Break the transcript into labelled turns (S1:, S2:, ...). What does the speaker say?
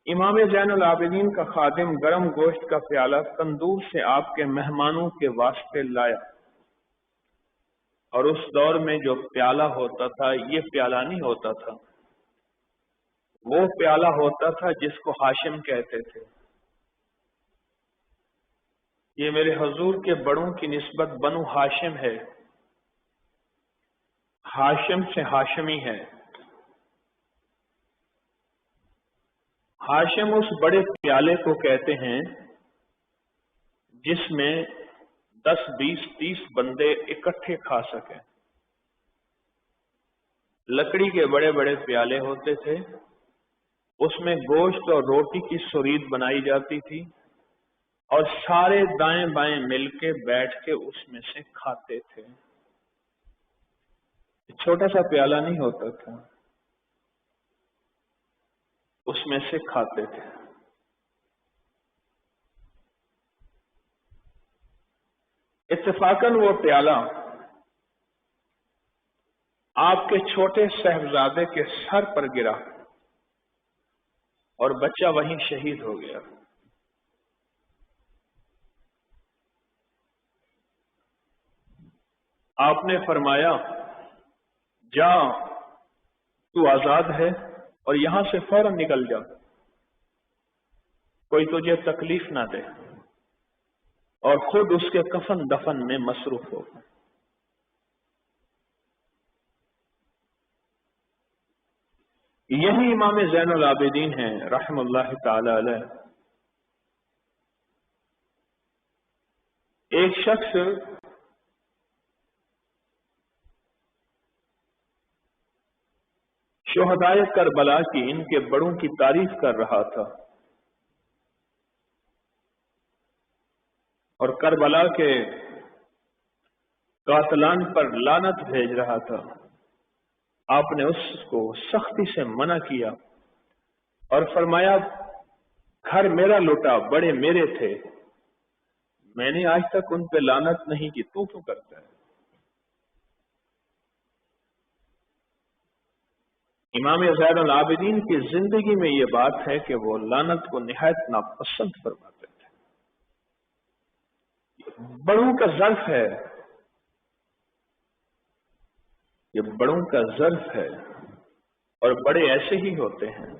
S1: इमाम ज़ैनुल आबिदीन का खादिम गरम गोश्त का प्याला तंदूर से आपके मेहमानों के वास्ते लाया, और उस दौर में जो प्याला होता था ये प्याला नहीं होता था, वो प्याला होता था जिसको हाशिम कहते थे। ये मेरे हुजूर के बड़ों की निस्बत बनु हाशिम है, हाशिम से हाशिमी है। हाशिम उस बड़े प्याले को कहते हैं जिसमें 10, 20, 30 बंदे इकट्ठे खा सके। लकड़ी के बड़े बड़े प्याले होते थे, उसमें गोश्त और रोटी की सुरीद बनाई जाती थी और सारे दाएं बाएं मिलके बैठ के उसमें से खाते थे। छोटा सा प्याला नहीं होता था, उसमें से खाते थे। इत्तेफाकन वो प्याला आपके छोटे साहबजादे के सर पर गिरा और बच्चा वहीं शहीद हो गया। आपने फरमाया, जा तू आजाद है और यहां से फौरन निकल जा, कोई तुझे तकलीफ ना दे, और खुद उसके कफन दफन में मसरूफ हो। यही इमाम ज़ैनुल आबिदीन हैं रहमतुल्लाह ताला अलैह। एक शख्स शुहदाए करबला की, इनके बड़ों की तारीफ कर रहा था और करबला के कातलान पर लानत भेज रहा था। आपने उसको सख्ती से मना किया और फरमाया, घर मेरा लुटा, बड़े मेरे थे, मैंने आज तक उन पे लानत नहीं की, तू क्यों करता है? इमाम ज़ैनुल आबिदीन की जिंदगी में ये बात है कि वो लानत को निहायत नापसंद फरमाते थे। बड़ों का ज़र्फ है, ये बड़ों का ज़र्फ है, और बड़े ऐसे ही होते हैं।